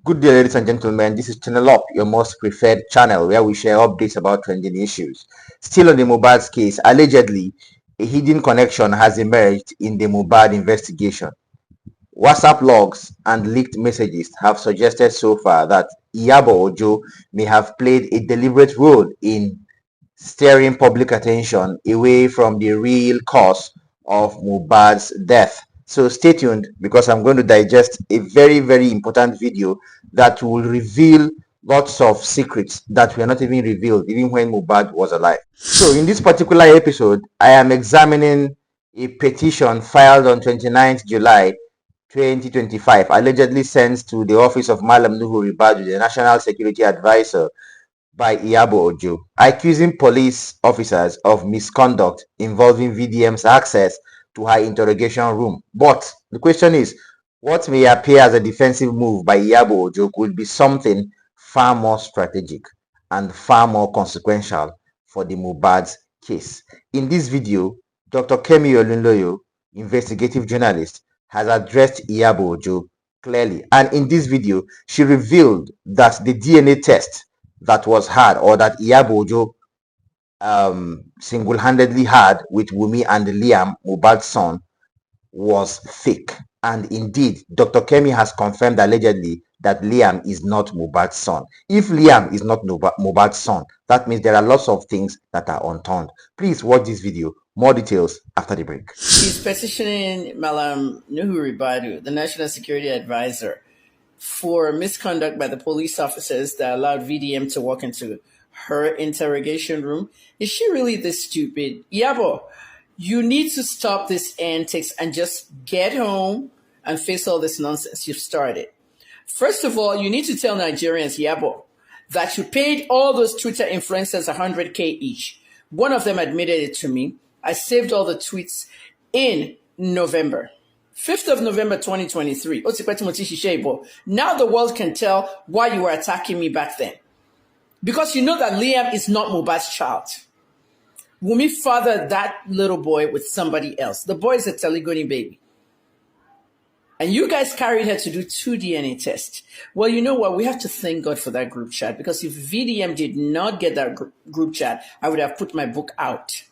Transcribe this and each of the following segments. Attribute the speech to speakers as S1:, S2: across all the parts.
S1: Good day, ladies and gentlemen. This is Channel Up, your most preferred channel where we share updates about trending issues. Still on the Mohbad's case, allegedly, a hidden connection has emerged in the Mohbad investigation. WhatsApp logs and leaked messages have suggested so far that Iyabo Ojo may have played a deliberate role in steering public attention away from the real cause of Mohbad's death. So stay tuned because I'm going to digest a very, very important video that will reveal lots of secrets that were not even revealed even when Mohbad was alive. So in this particular episode, I am examining a petition filed on 29th July 2025, allegedly sent to the office of Malam Nuhu Ribadu, the National Security Advisor, by Iyabo Ojo, accusing police officers of misconduct involving VDM's access to her interrogation room. But the question is, what may appear as a defensive move by Iyabo Ojo could be something far more strategic and far more consequential for the Mohbad's case. In this video, Dr. Kemi Olunloyo, investigative journalist, has addressed Iyabo Ojo clearly. And in this video, she revealed that the DNA test that was had, or that Iyabo Ojo single-handedly had with Wumi and Liam, Mohbad's son, was fake. And indeed, Dr. Kemi has confirmed allegedly that Liam is not Mohbad's son. If Liam is not Mohbad's son, that means there are lots of things that are unturned. Please watch this video. More details after the break.
S2: She's petitioning Malam Nuhu Ribadu, the National Security Advisor, for misconduct by the police officers that allowed VDM to walk into her interrogation room. Is she really this stupid? Iyabo, you need to stop this antics and just get home and face all this nonsense you've started. First of all, you need to tell Nigerians, Iyabo, that you paid all those Twitter influencers 100K each. One of them admitted it to me. I saved all the tweets in November. 5th of November 2023. Now the world can tell why you were attacking me back then. Because you know that Liam is not Mohbad's child. Wumi fathered that little boy with somebody else. The boy is a Teligoni baby. And you guys carried her to do 2 DNA tests. Well, you know what? We have to thank God for that group chat. Because if VDM did not get that group chat, I would have put my book out.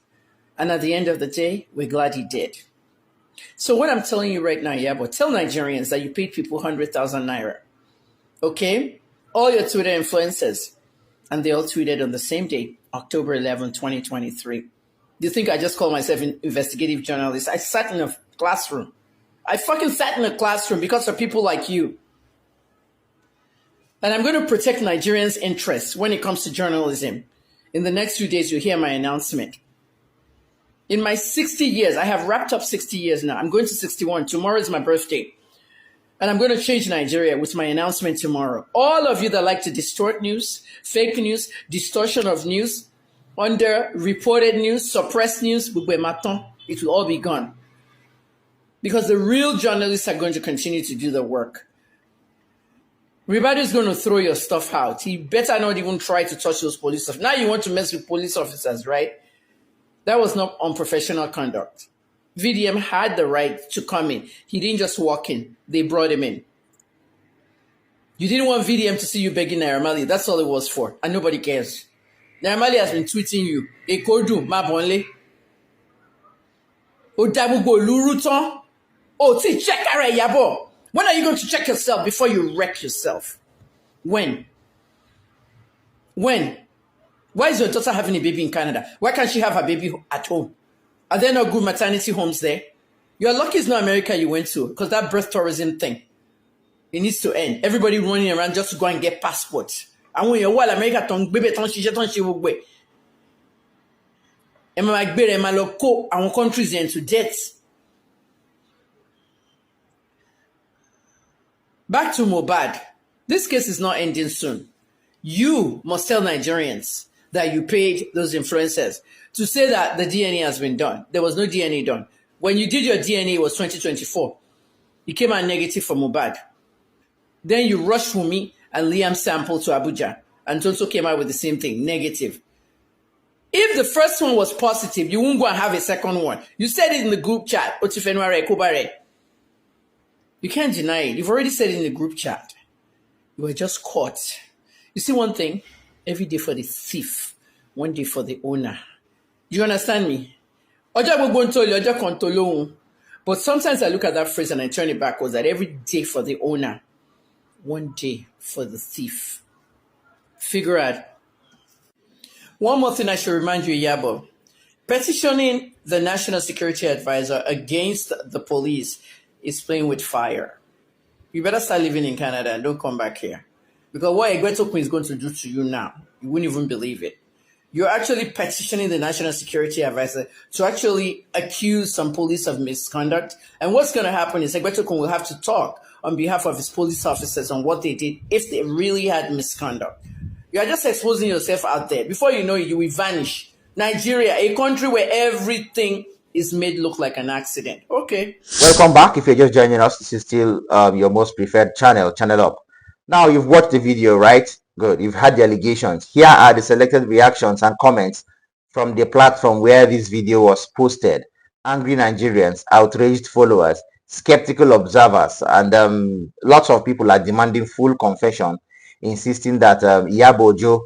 S2: And at the end of the day, we're glad he did. So what I'm telling you right now, Iyabo, tell Nigerians that you paid people 100,000 naira. Okay? All your Twitter influencers. And they all tweeted on the same day, October 11, 2023. Do you think I just call myself an investigative journalist? I sat in a classroom. I fucking sat in a classroom because of people like you. And I'm going to protect Nigerians' interests when it comes to journalism. In the next few days, you'll hear my announcement. In my 60 years, I have wrapped up 60 years now. I'm going to 61. Tomorrow is my birthday. And I'm going to change Nigeria with my announcement tomorrow. All of you that like to distort news, fake news, distortion of news, under-reported news, suppressed news, it will all be gone. Because the real journalists are going to continue to do the work. Everybody's going to throw your stuff out. You better not even try to touch those police officers. Now you want to mess with police officers, right? That was not unprofessional conduct. VDM had the right to come in. He didn't just walk in. They brought him in. You didn't want VDM to see you begging Naira Marley. That's all it was for. And nobody cares. Naira Marley has been tweeting you. Ekodu, Mabonle. Odabugo Luruton. Oh, see, check Iyabo. When are you going to check yourself before you wreck yourself? When? When? Why is your daughter having a baby in Canada? Why can't she have her baby at home? Are there no good maternity homes there? You're lucky it's not America you went to, because that birth tourism thing, it needs to end. Everybody running around just to go and get passports. And when you're well, America, our countries into debt. Back to Mohbad. This case is not ending soon. You must tell Nigerians that you paid those influencers to say that the DNA has been done. There was no DNA done. When you did your DNA, it was 2024. It came out negative for Mohbad. Then you rushed Wumi and Liam sample to Abuja, and Tonso came out with the same thing, negative. If the first one was positive, you won't go and have a second one. You said it in the group chat. You can't deny it. You've already said it in the group chat. You were just caught. You see one thing? Every day for the thief, one day for the owner. Do you understand me? Ọjọ́ gbogbo ń tó lé, ọjọ́ kan tó lóhùn. But sometimes I look at that phrase and I turn it backwards that every day for the owner, one day for the thief. Figure out. One more thing I should remind you, Iyabo. Petitioning the National Security Advisor against the police is playing with fire. You better start living in Canada and don't come back here. Because what Egwetokun is going to do to you now, you wouldn't even believe it. You're actually petitioning the National Security Advisor to actually accuse some police of misconduct. And what's going to happen is Egwetokun will have to talk on behalf of his police officers on what they did if they really had misconduct. You are just exposing yourself out there. Before you know it, you will vanish. Nigeria, a country where everything is made look like an accident. Okay.
S1: Welcome back. If you're just joining us, this is still your most preferred channel, Channel Up. Now you've watched the video, right? Good. You've had the allegations. Here are the selected reactions and comments from the platform where this video was posted. Angry Nigerians, outraged followers, skeptical observers, and lots of people are demanding full confession, insisting that Iyabo Ojo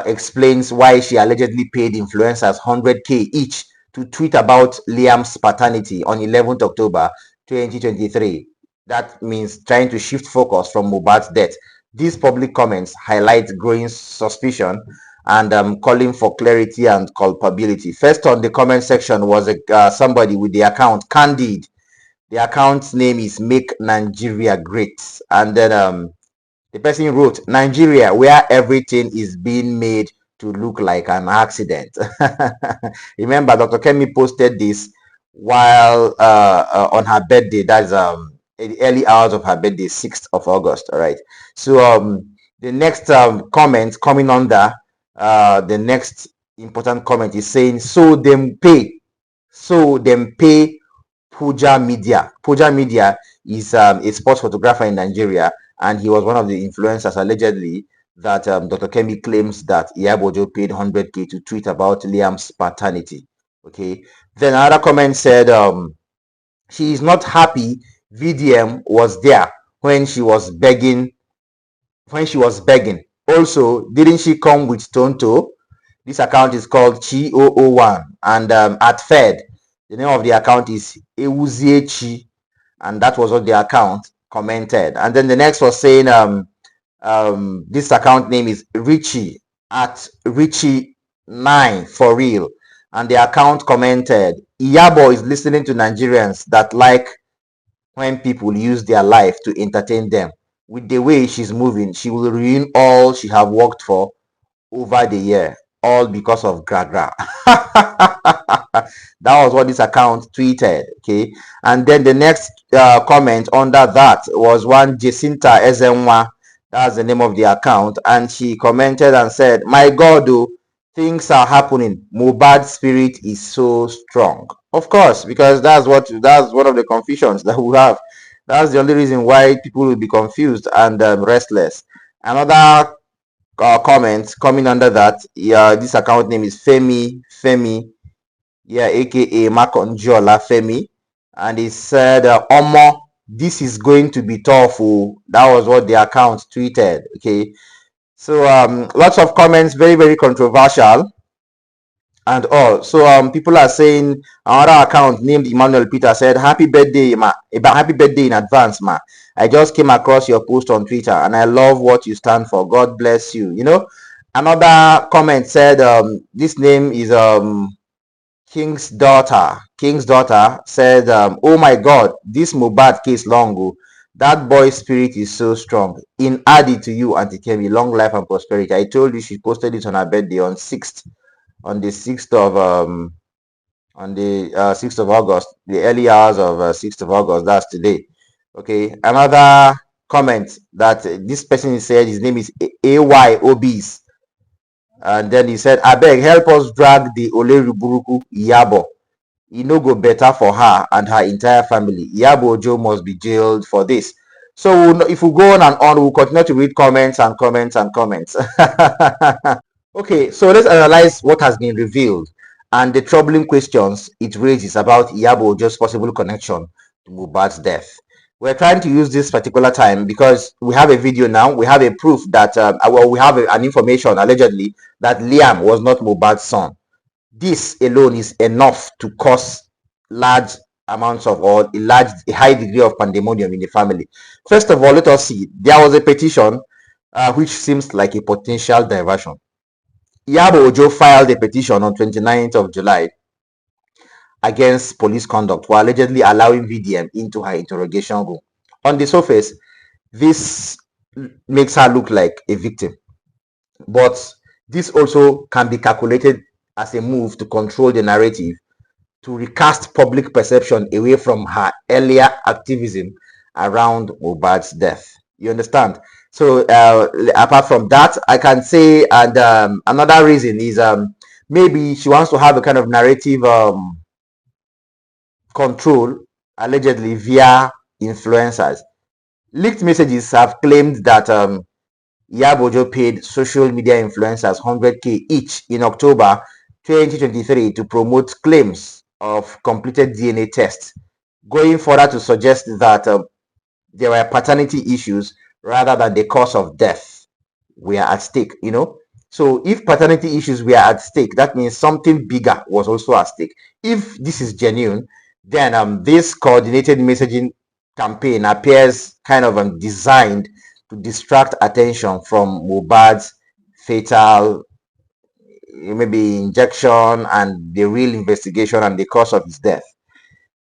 S1: explains why she allegedly paid influencers 100k each to tweet about Liam's paternity on 11th October 2023. That means trying to shift focus from Mohbad's death. These public comments highlight growing suspicion and calling for clarity and culpability. First on the comment section was somebody with the account Candid. The account's name is Make Nigeria Great. And then the person wrote, Nigeria, where everything is being made to look like an accident. Remember, Dr. Kemi posted this while on her birthday. That's in the early hours of her birthday, 6th of August. All right. So the next comment coming under the next important comment is saying, so them pay Puja Media. Puja Media is a sports photographer in Nigeria, and he was one of the influencers allegedly that Dr. Kemi claims that Iyabo Ojo paid 100k to tweet about Liam's paternity. Okay. Then another comment said she is not happy VDM was there when she was begging. Also, didn't she come with Tonto? This account is called Chi001, and at Fed, the name of the account is Ewuzie Chi, and that was what the account commented. And then the next was saying this account name is Richie at Richie9 for real, and the account commented, Iyabo is listening to Nigerians that like when people use their life to entertain them. With the way she's moving, she will ruin all she have worked for over the year, all because of Gragra. That was what this account tweeted. Okay, and then the next comment under that was one Jacinta Ezenwa. That's the name of the account, and she commented and said, my God, oh, things are happening. Mohbad's spirit is so strong. Of course, because that's one of the confusions that we have. That's the only reason why people will be confused and restless. Another comment coming under that, yeah, this account name is Femi, yeah, aka Makonjola Femi, and he said, Omo, this is going to be tough. Oh. That was what the account tweeted. Okay, so lots of comments, very, very controversial and all. So people are saying, another account named Emmanuel Peter said, happy birthday, ma. Happy birthday in advance, ma. I just came across your post on Twitter and I love what you stand for. God bless you. You know, another comment said, this name is King's daughter. King's daughter said, oh my God, this Mohbad case long ago. That boy's spirit is so strong. In added to you, Auntie Kemi, long life and prosperity. I told you she posted it on her birthday on the 6th of August, the early hours of 6th of August. That's today. Okay. Another comment that this person said, his name is AY Obese. And then he said, abeg, help us drag the Oleruburuku Iyabo. It no go better for her and her entire family. Iyabo Ojo must be jailed for this. So if we go on and on, we'll continue to read comments and comments and comments. Okay, so let's analyze what has been revealed and the troubling questions it raises about Iyabo Ojo's possible connection to Mohbad's death. we're trying to use this particular time because we have a video now. We have a proof that, well, we have an information allegedly that Liam was not Mohbad's son. This alone is enough to cause large amounts of, or a high degree of pandemonium in the family. First of all, let us see. There was a petition which seems like a potential diversion. Iyabo Ojo filed a petition on 29th of July against police conduct for allegedly allowing VDM into her interrogation room. On the surface, this makes her look like a victim, but this also can be calculated as a move to control the narrative, to recast public perception away from her earlier activism around Mohbad's death. You understand? So apart from that, I can say, and another reason is maybe she wants to have a kind of narrative control, allegedly via influencers. Leaked messages have claimed that Iyabo Ojo paid social media influencers 100k each in October 2023 to promote claims of completed DNA tests, going further to suggest that there were paternity issues rather than the cause of death were at stake, you know. So if paternity issues were at stake, that means something bigger was also at stake. If this is genuine, then this coordinated messaging campaign appears kind of designed to distract attention from Mohbad's fatal, maybe injection, and the real investigation and the cause of his death.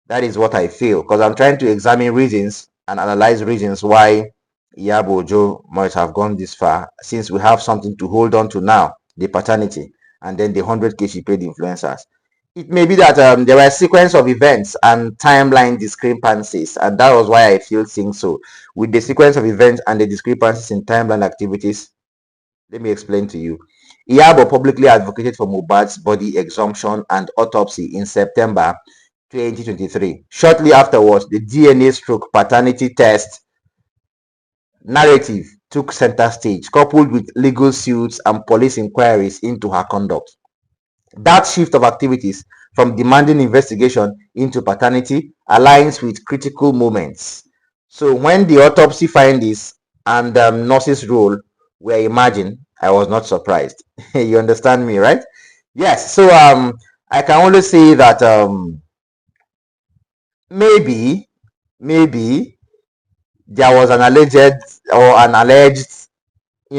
S1: That is what I feel, because I'm trying to examine reasons and analyze reasons why Iyabo Ojo might have gone this far, since we have something to hold on to now, the paternity, and then the 100k she paid influencers. It may be that there were a sequence of events and timeline discrepancies, and that was why I feel think so. With the sequence of events and the discrepancies in timeline activities, let me explain to you. Iyabo publicly advocated for Mohbad's body exhumption and autopsy in September 2023. Shortly afterwards, the DNA stroke paternity test narrative took center stage, coupled with legal suits and police inquiries into her conduct. That shift of activities from demanding investigation into paternity aligns with critical moments. So when the autopsy findings and nurse's role were imagined, I was not surprised. You understand me, right? Yes. So I can only say that maybe there was an alleged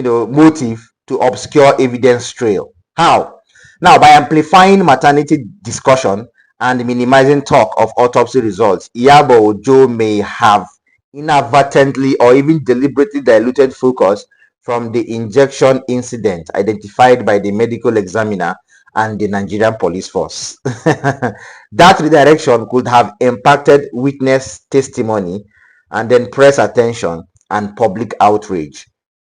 S1: motive to obscure evidence trail. How? Now, by amplifying maternity discussion and minimizing talk of autopsy results, Iyabo Ojo may have inadvertently or even deliberately diluted focus from the injection incident identified by the medical examiner and the Nigerian police force. That redirection could have impacted witness testimony and then press attention and public outrage.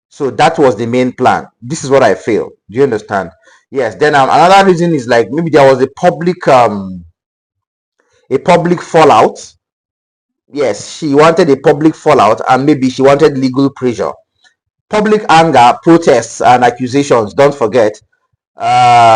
S1: So that was the main plan. This is what I feel. Do you understand? Yes. Then another reason is like maybe there was a public fallout. Yes, she wanted a public fallout, and maybe she wanted legal pressure, public anger, protests, and accusations. Don't forget,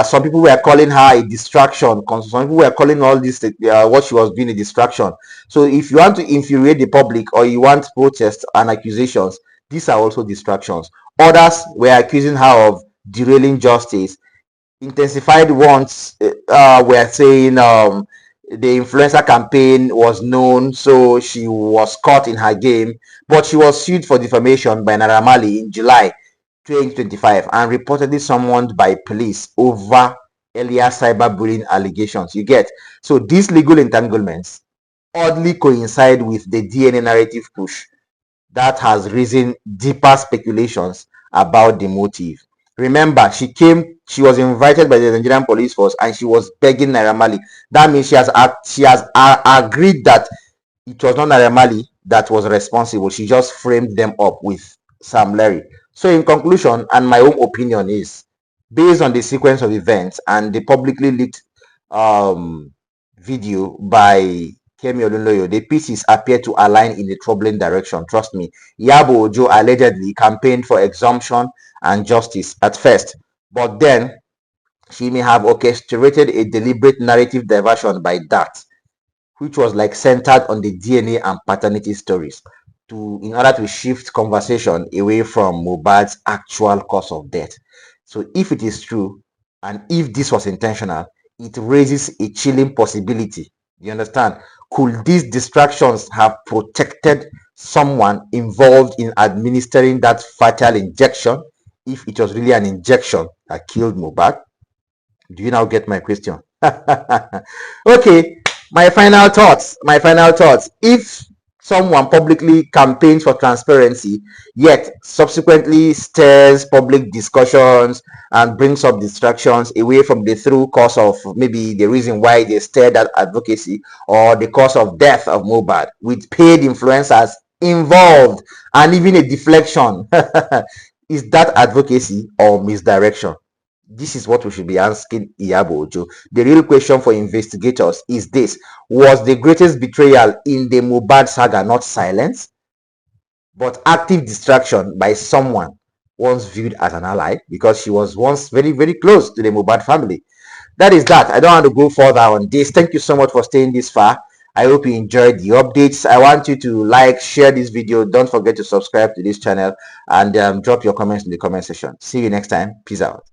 S1: some people were calling her a distraction. Some people were calling all this what she was doing a distraction. So if you want to infuriate the public or you want protests and accusations, these are also distractions. Others were accusing her of derailing justice. Intensified ones were saying the influencer campaign was known, so she was caught in her game. But she was sued for defamation by Naira Marley in July 2025 and reportedly summoned by police over earlier cyberbullying allegations. You get? So these legal entanglements oddly coincide with the DNA narrative push that has risen deeper speculations about the motive. Remember, she was invited by the Nigerian police force and she was begging Naira Marley. That means she has agreed that it was not Naira Marley that was responsible. She just framed them up with Sam Larry. So in conclusion, and my own opinion is, based on the sequence of events and the publicly leaked video by Kemi Olunloyo, the pieces appear to align in a troubling direction. Trust me. Iyabo Ojo allegedly campaigned for exemption and justice at first, but then she may have orchestrated a deliberate narrative diversion by that, which was like centered on the DNA and paternity stories, in order to shift conversation away from Mohbad's actual cause of death. So if it is true, and if this was intentional, it raises a chilling possibility. You understand? Could these distractions have protected someone involved in administering that fatal injection, if it was really an injection that killed Mohbad? Do you now get my question? Okay, my final thoughts. If someone publicly campaigns for transparency, yet subsequently stirs public discussions and brings up distractions away from the true cause of maybe the reason why they stirred that advocacy, or the cause of death of Mohbad, with paid influencers involved and even a deflection, is that advocacy or misdirection? This is what we should be asking Iyabo Ojo. The real question for investigators is this: was the greatest betrayal in the Mohbad saga not silence, but active distraction by someone once viewed as an ally, because she was once very, very close to the Mohbad family? That is that. I don't want to go further on this. Thank you so much for staying this far. I hope you enjoyed the updates. I want you to like, share this video. Don't forget to subscribe to this channel, and drop your comments in the comment section. See you next time. Peace out.